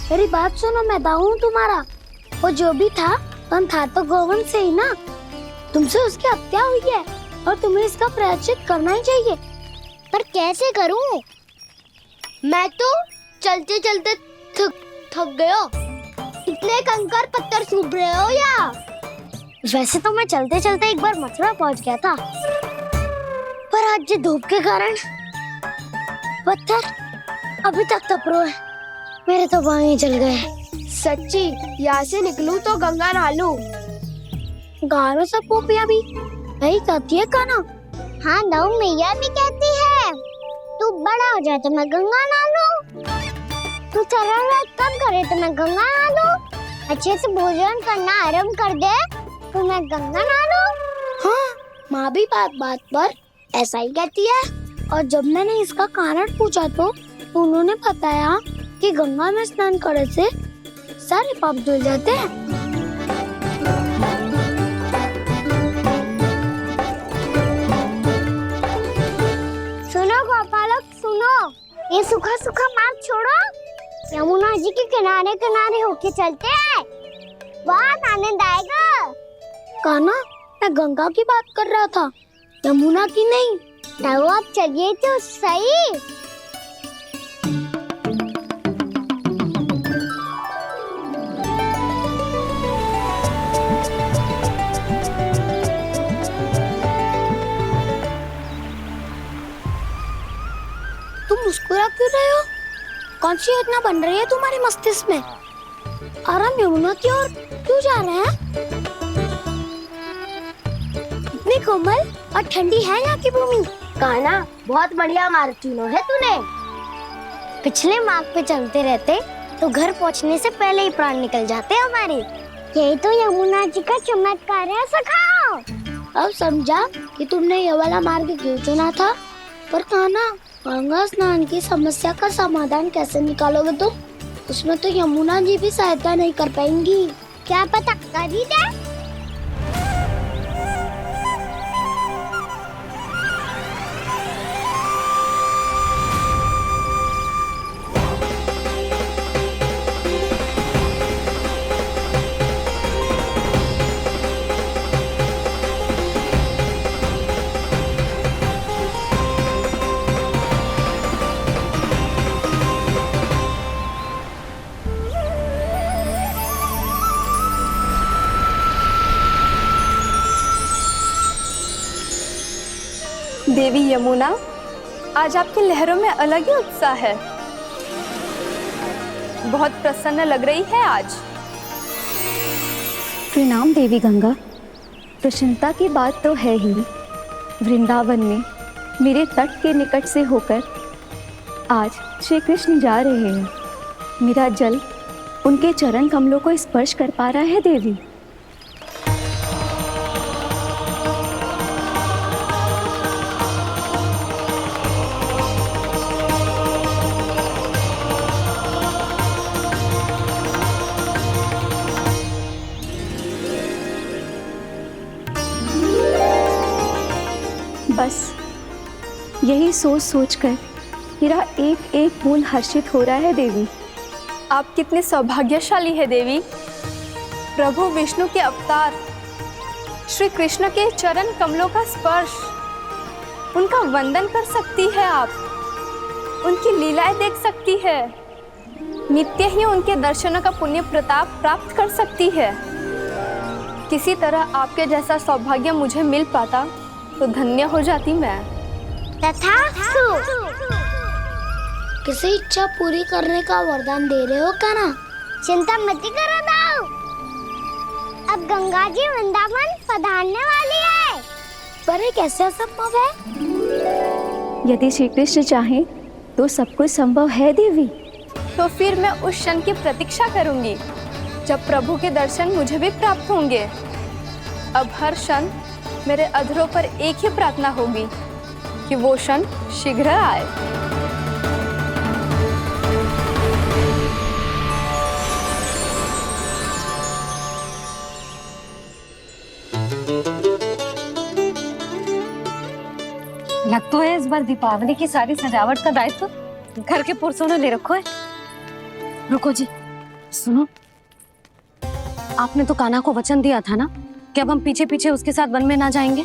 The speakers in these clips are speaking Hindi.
मेरी बात सुनो, मैं दाऊ हूँ तुम्हारा। वो जो भी था तो गोवन से ही ना। तुमसे उसकी हत्या हुई है और तुम्हें इसका प्रायश्चित करना ही चाहिए। पर कैसे करूं? मैं तो चलते चलते थक गया। इतने कंकर पत्थर सूख रहे हो या? वैसे तो मैं चलते चलते एक बार मथुरा पहुंच गया था, पर आज ये धूप के कारण पत्थर अभी तक तप रहे हैं। मेरे तो बाएं जल गए। सच्ची, यहाँ से निकलूं तो गंगा नहा लूं। गारो सब पोपिया भी यही कहती है काना। हाँ, दाऊ मैया भी कहती है तू बड़ा हो जाए तो मैं गंगा नहा लूं, तू शरारत कम करे तो मैं गंगा नहा लूं, अच्छे से भोजन करना आरंभ कर दे तो मैं गंगा नहा लूं। हाँ, माँ भी बात बात पर ऐसा ही कहती है। और जब मैंने इसका कारण पूछा तो उन्होंने बताया कि गंगा में स्नान करने से सारे पाप धुल जाते हैं। सुनो गोपालक, सुनो, ये सूखा सूखा मार्ग छोड़ो, यमुना जी के किनारे किनारे होके चलते हैं, बहुत आनंद आएगा। काना, मैं गंगा की बात कर रहा था, यमुना की नहीं। तो आप चलिए तो सही। तुम मुस्कुरा क्यों रहे हो? कौन सी योजना बन रही है तुम्हारे मस्तिष्क में? और हम यमुना की ओर क्यों जा रहे हैं? इतनी कोमल और ठंडी है यहाँ की भूमि। कान्हा, बहुत बढ़िया मार्ग चुना है तूने। पिछले मार्ग पे चलते रहते तो घर पहुँचने से पहले ही प्राण निकल जाते हमारे। यही तो यमुना जी का चमत्कार है सखाओ। अब समझा कि तुमने ये वाला मार्ग क्यों चुना था। पर कान्हा, गंगा स्नान की समस्या का समाधान कैसे निकालोगे तुम? उसमें तो यमुना जी भी सहायता नहीं कर पाएंगी। क्या पता कर ही दे। देवी यमुना, आज आपकी लहरों में अलग ही उत्साह है। बहुत प्रसन्न लग रही है आज। प्रणाम देवी गंगा। प्रसन्नता की बात तो है ही। वृंदावन में मेरे तट के निकट से होकर आज श्री कृष्ण जा रहे हैं। मेरा जल उनके चरण कमलों को स्पर्श कर पा रहा है देवी। बस यही सोच सोचकर मेरा एक एक बूंद हर्षित हो रहा है देवी। आप कितने सौभाग्यशाली है देवी। प्रभु विष्णु के अवतार श्री कृष्ण के चरण कमलों का स्पर्श, उनका वंदन कर सकती है आप, उनकी लीलाएं देख सकती है, नित्य ही उनके दर्शनों का पुण्य प्रताप प्राप्त कर सकती है। किसी तरह आपके जैसा सौभाग्य मुझे मिल पाता तो धन्य हो जाती मैं। तथास्तु। किसी इच्छा पूरी करने का वरदान दे रहे हो कान्हा? चिंता मत करो दाऊ, अब गंगा जी वृंदावन पधारने वाली है। पर ये कैसे संभव है? यदि श्री कृष्ण चाहें तो सब कुछ संभव है देवी। तो फिर मैं उस क्षण की प्रतीक्षा करूंगी जब प्रभु के दर्शन मुझे भी प्राप्त होंगे। अब हर क्षण मेरे अधरों पर एक ही प्रार्थना होगी कि वो क्षण शीघ्र आए। लग तो है इस बार दीपावली की सारी सजावट का दायित्व घर के पुरुषों ने ले रखा है। रुको जी, सुनो, आपने तो कान्हा को वचन दिया था ना कि अब हम पीछे पीछे उसके साथ वन में ना जाएंगे।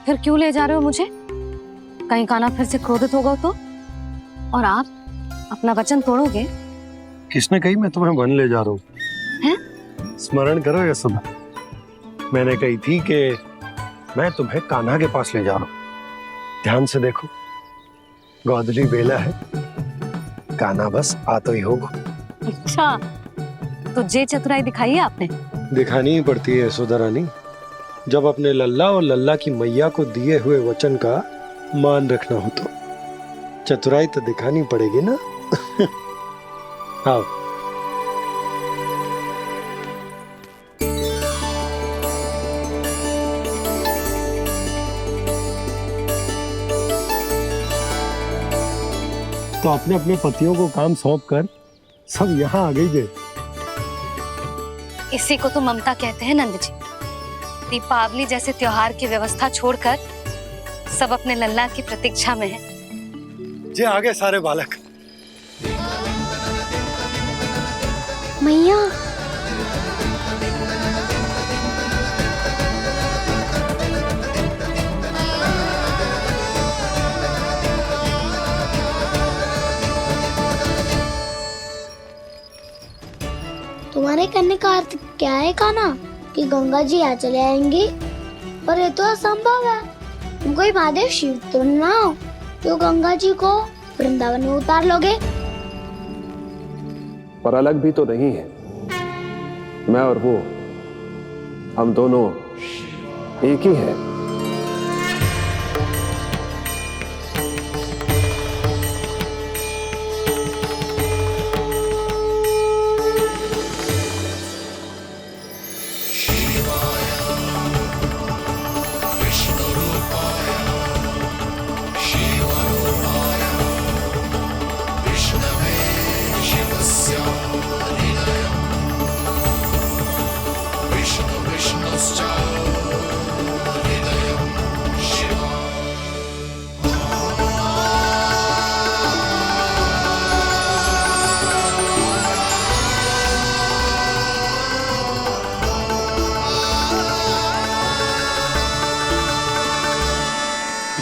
फिर क्यों ले जा रहे हो मुझे? कहीं कान्हा फिर से क्रोधित होगा तो? और आप अपना वचन तोड़ोगे? किसने कही मैं तुम्हें वन ले जा रहा हूँ? हैं? स्मरण करो ये सुबह, मैंने कही थी कि मैं तुम्हें कान्हा के पास ले जा रहा हूँ। ध्यान से देखो, गोधली बेला है, कान्हा बस आ तो ही होगा। अच्छा, तो जे चतुराई दिखाई है आपने? दिखानी ही पड़ती है यशोदा रानी, जब अपने लल्ला और लल्ला की मैया को दिए हुए वचन का मान रखना हो तो चतुराई तो दिखानी पड़ेगी ना। आओ। तो अपने अपने पतियों को काम सौंप कर सब यहाँ आ गई थे। इसी को तो ममता कहते हैं नंद जी। दीपावली जैसे त्योहार की व्यवस्था छोड़कर सब अपने लल्ला की प्रतीक्षा में हैं। जे आगे सारे बालक। मैया तुम्हारे कहने का अर्थ क्या है कान्हा? कि गंगा जी यहाँ चले आएंगी? पर ये तो असंभव है। तुम कोई महादेव शिव तो ना हो जो गंगा जी को वृंदावन में उतार लोगे। पर अलग भी तो नहीं है। मैं और वो, हम दोनों एक ही हैं।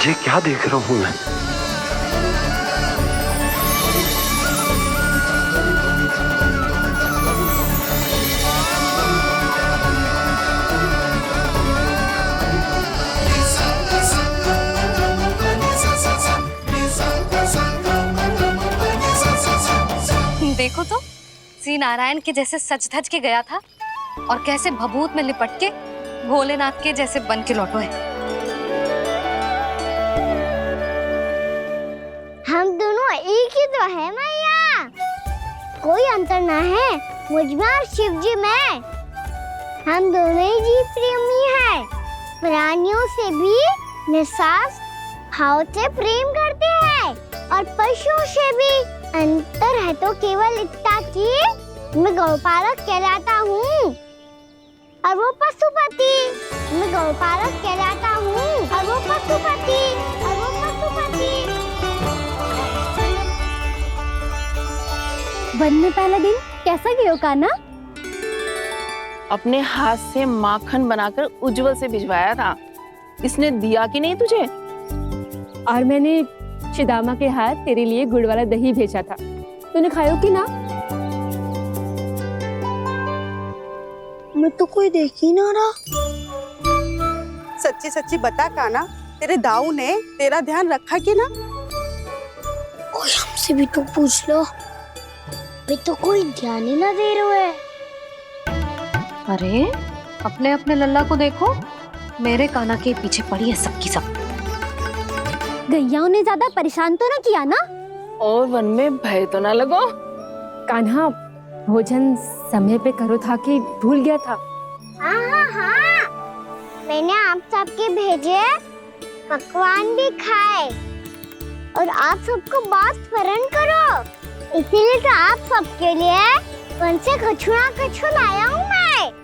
ये क्या देख रहा हूँ मैं? देखो तो, श्री नारायण के जैसे सज धज के गया था और कैसे भभूत में लिपट के भोलेनाथ के जैसे बन के लौटो है। हम दोनों एक ही तो है मैया, कोई अंतर ना है मुझ में और शिव जी में। हम दोनों ही जीव प्रेमी हैं, प्राणियों से भी निस्वार्थ भाव से प्रेम करते हैं और पशुओं से भी। अंतर है तो केवल इतना कि मैं गौपालक कहलाता हूँ और वो पशुपति। मैं गौपालक कहलाता हूँ और वो पशुपति, और वो पशुपति। वन में पहला दिन कैसा गया कान्हा? अपने हाथ से माखन बनाकर उज्जवल से भिजवाया था। इसने दिया कि नहीं तुझे? और मैंने शिदामा के हाथ तेरे लिए गुड़ वाला दही भेजा था, तूने खायो कि ना? मैं तो कोई देख ही ना रहा। सच्ची सच्ची बता कान्हा, तेरे दाऊ ने तेरा ध्यान रखा कि ना? कोई हमसे भी तो पूछ लो, अभी तो कोई ध्यान ही ना दे रहे है। अरे अपने अपने लल्ला को देखो, मेरे कान्हा के पीछे पड़ी है सबकी सब। गैयाओं ने ज्यादा परेशान तो ना किया ना? और वन में भय तो ना लगो? कान्हा भोजन समय पे करो था कि भूल गया था? हाँ, मैंने आप सबके भेजे पकवान भी खाए और आप सबको बात स्मरण करो, इसीलिए तो आप सबके लिए वन से कछु ना कछु लाया हूँ मैं।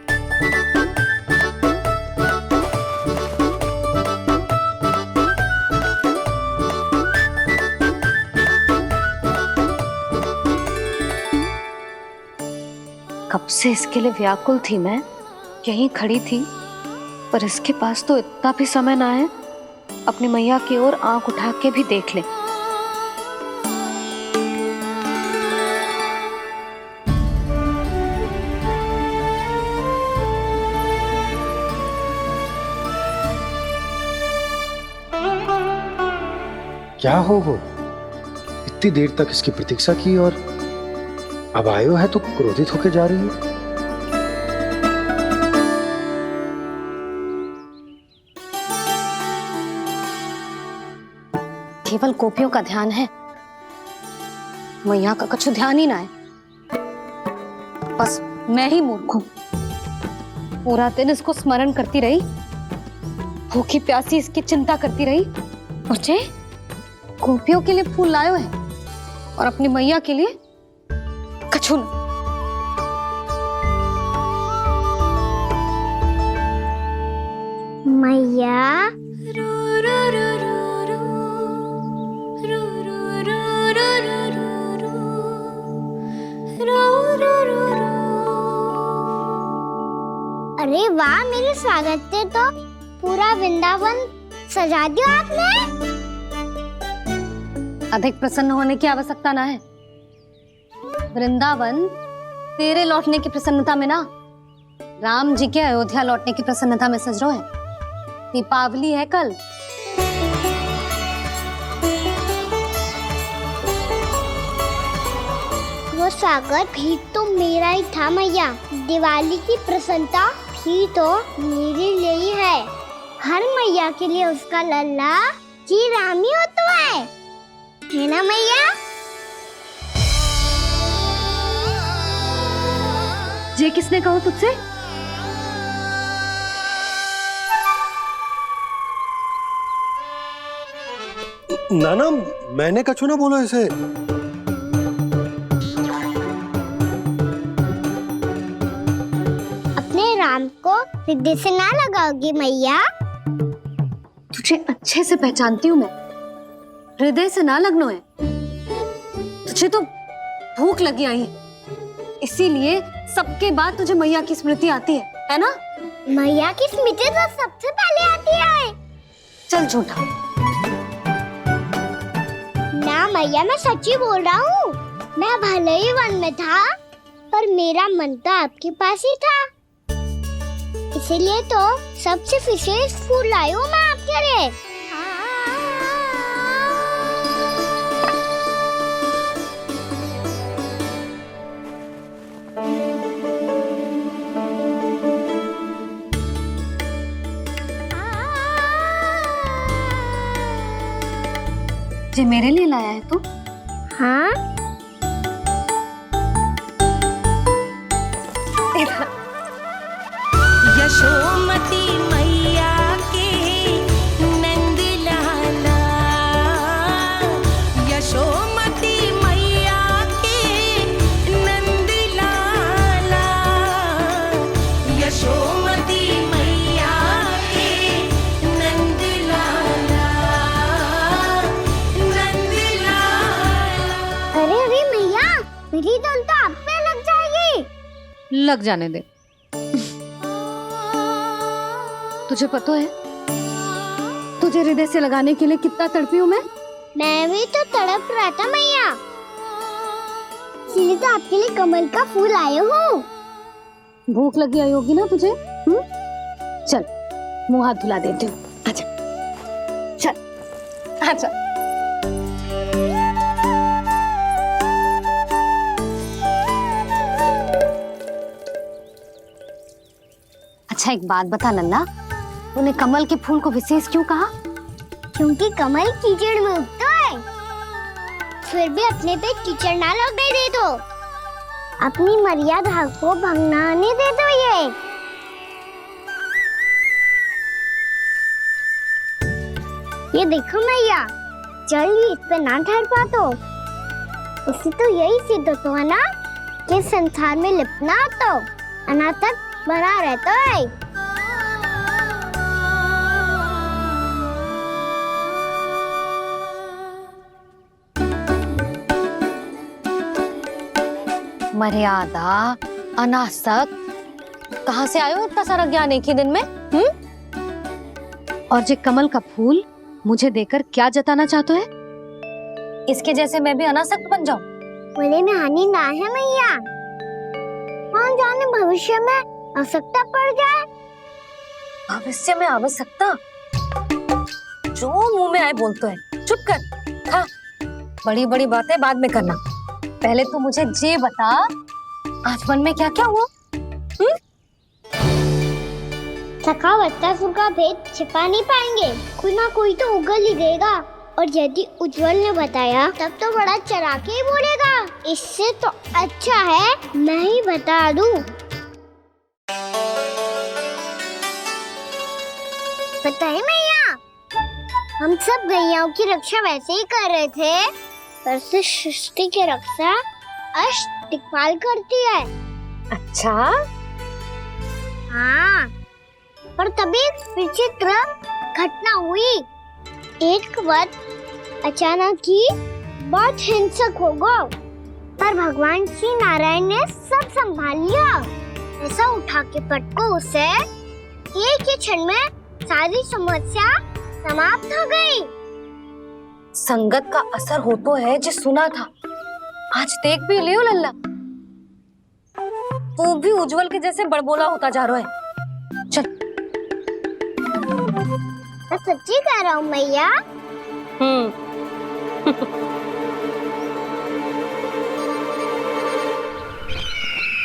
कब से इसके लिए व्याकुल थी मैं, यहीं खड़ी थी, पर इसके पास तो इतना भी समय ना है अपनी मैया की ओर आंख उठा के भी देख ले। क्या हो वो? इतनी देर तक इसकी प्रतीक्षा की और अब आयो है तो क्रोधित होकर जा रही है। केवल गोपियों का ध्यान है, मैया का कछु ध्यान ही ना है। बस मैं ही मूर्ख हूं, पूरा दिन इसको स्मरण करती रही, भूखी प्यासी इसकी चिंता करती रही, और जे गोपियों के लिए फूल लायो है और अपनी मैया के लिए कछु न। मैया अरे वाह, मेरे स्वागत से तो पूरा वृंदावन सजा दिया आपने। अधिक प्रसन्न होने की आवश्यकता ना है। वृंदावन तेरे लौटने की प्रसन्नता में ना, राम जी के अयोध्या लौटने की प्रसन्नता में सज रहा है। दीपावली है कल। वो स्वागत भी तो मेरा ही था मैया। दिवाली की प्रसन्नता भी तो मेरे लिए ही है। हर मैया के लिए उसका लल्ला जी राम ही होता है ना मैया? ये किसने कहा तुझसे? नाना, मैंने कछु ना बोला इसे। अपने राम को हृदय से ना लगाओगी मैया? तुझे अच्छे से पहचानती हूँ मैं, हृदय से ना लगनो है। तुझे तो भूख लगी आई है, इसीलिए सबके बाद तुझे मैया की स्मृति आती है ना? मैया की स्मृति तो सबसे पहले आती है। चल झूठा। ना मैया, मैं सच्ची बोल रहा हूँ। मैं भले ही वन में था, पर मेरा मन तो आपके पास ही था। इसीलिए तो सबसे विशेष फूल लाई हूँ मैं आपके लिए। ये मेरे लिए लाया है तू? हाँ, यशोमती मैया के नंद लाला, यशोमती मैया के नंद लाला, यशोमती मैया के नंद लाला, नंद लाला। अरे अरे मैया, मेरी धुन तो आप पे लग जाएगी। लग जाने दे। तुझे पता है तुझे हृदय से लगाने के लिए कितना तड़पी हूँ मैं? मैं भी तो तड़प रहा था मैया, इसलिए तो आपके लिए कमल का फूल आया हूँ। भूख लगी आई होगी ना तुझे? चल मुंह हाथ धुला देती हूँ। आजा, चल आजा। अच्छा एक बात बता नंदा, तूने कमल के फूल को विशेष क्यों कहा? क्योंकि कमल कीचड़ में उगता है, फिर भी अपने पे कीचड़ ना लगने दे दो। अपनी मर्यादा को भंग ना आने दे दो। ये देखो मैया, जल भी इस पे ना ठहर पातो। इससे तो यही सिद्ध होता है ना कि संसार में लिपना तो अनाथ तक बना रहता है। मर्यादा अनासक, कहाँ से आयो इतना सारा ज्ञान एक ही दिन में? और जे कमल का फूल मुझे देकर क्या जताना चाहते है? इसके जैसे मैं भी अनासक्त बन जाऊं? बोले में हानि ना है मैया, कौन जाने भविष्य में आवश्यकता पड़ जाए। भविष्य में आवश्यकता? जो मुंह में आए बोलते हैं, चुप कर। हाँ, बड़ी बड़ी बातें बाद में करना, पहले तो मुझे ये बता आज वन में क्या क्या हुआ? सखा बत्तासुर का भेद छिपा नहीं पाएंगे, कोई ना कोई तो उगल ही गएगा। और यदि उज्जवल ने बताया तब तो बड़ा चढ़ा के ही बोलेगा, इससे तो अच्छा है मैं ही बता दूं। पता है मैया, हम सब गैयाओं की रक्षा वैसे ही कर रहे थे, पर से सृष्टि की रक्षा अष्ट दिक्पाल करती है। अच्छा, हाँ, पर तभी विचित्र घटना हुई। एक वक्त अचानक ही बहुत हिंसक हो गया, पर भगवान श्री नारायण ने सब संभाल लिया। ऐसा उठा के पटको उसे, एक ही क्षण में सारी समस्या समाप्त हो गई। संगत का असर हो तो है, जो सुना था आज देख भी लियो लल्ला। तू भी उज्जवल के जैसे बड़बोला होता जा रहा है। चल। मैं सच्ची कह रहा हूँ मैया।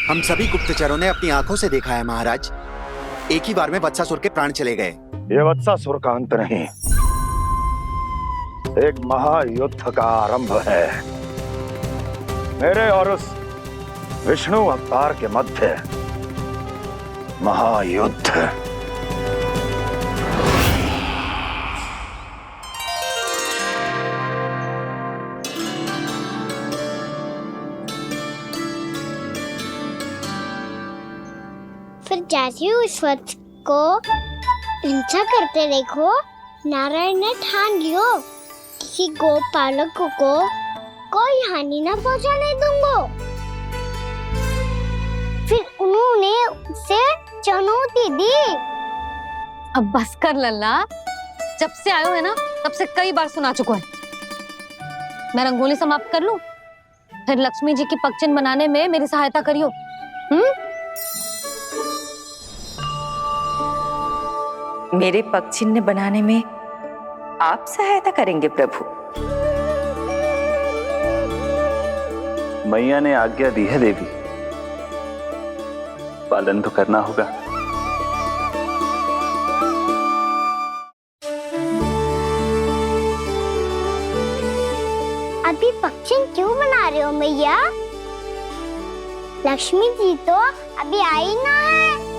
हम सभी गुप्तचरों ने अपनी आंखों से देखा है महाराज, एक ही बार में वत्सासुर के प्राण चले गए। ये वत्सासुर का अंत नहीं, एक महायुद्ध का आरंभ है। मेरे और उस विष्णु अवतार के मध्य महायुद्ध। फिर जैसे ही उस वक्त को हिंसा करते देखो, नारायण ने ठान लियो किसी गोपालक को कोई हानि न पहुंचाने दूंगा। फिर उन्होंने उसे चुनौती दी। अब बस कर लल्ला, जब से आयो है ना तब से कई बार सुना चुका है। मैं रंगोली समाप्त कर लूं, फिर लक्ष्मी जी की पगचिन बनाने में मेरी सहायता करियो। मेरे पग चिन्ह बनाने में आप सहायता करेंगे प्रभु? मैया ने आज्ञा दी है देवी, पालन तो करना होगा। अभी पक्षी क्यों बना रहे हो मैया? लक्ष्मी जी तो अभी आई ना है।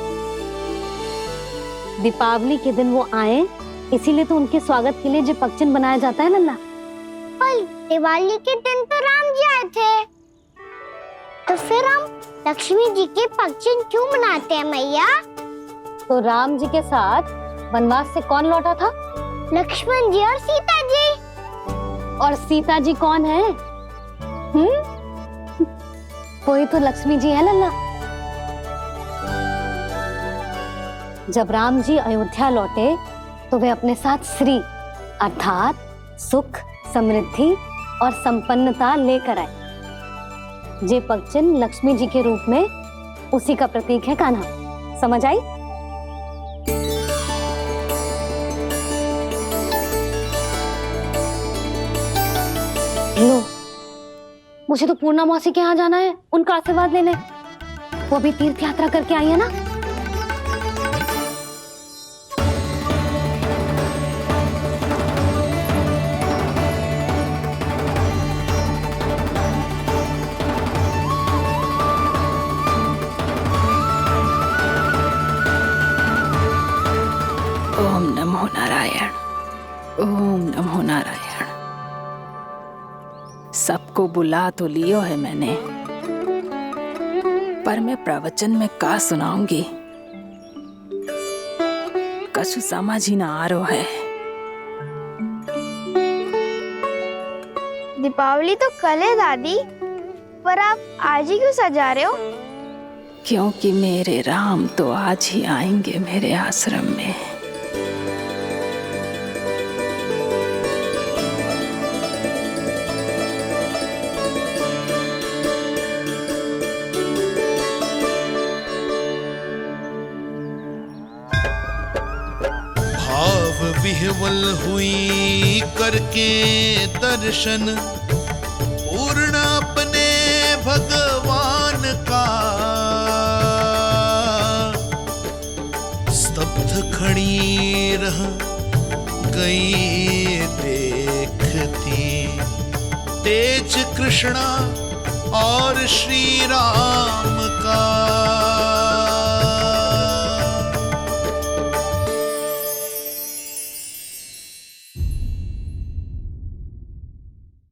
दीपावली के दिन वो आए, इसीलिए तो उनके स्वागत के लिए जो पगचिन बनाया जाता है लल्ला। पर दिवाली के दिन तो राम जी आए थे, तो फिर हम लक्ष्मी जी के पगचिन क्यों बनाते हैं मैया? तो राम जी के साथ वनवास से कौन लौटा था? लक्ष्मण जी और सीता जी। और सीता जी कौन है? वही तो लक्ष्मी जी है लल्ला। जब राम जी अयोध्या लौटे तो वे अपने साथ श्री अर्थात सुख, समृद्धि और संपन्नता लेकर आए। जे पगचिन लक्ष्मी जी के रूप में उसी का प्रतीक है कान्हा। समझ आई? लो, मुझे तो पूर्णा मौसी के यहाँ जाना है, उनका आशीर्वाद लेने। वो अभी तीर्थ यात्रा करके आई है ना। ओम नमो नारायण, ओम नमो नारायण। सबको बुला तो लियो है मैंने, पर मैं प्रवचन में का सुनाऊंगी, कछु समझ ही ना आ रहा है। दीपावली तो कल है दादी, पर आप आज ही क्यों सजा रहे हो? क्योंकि मेरे राम तो आज ही आएंगे मेरे आश्रम में। विह्वल हुई करके दर्शन पूर्ण अपने भगवान का, स्तब्ध खड़ी रह गई देखती तेज कृष्णा और श्री राम का।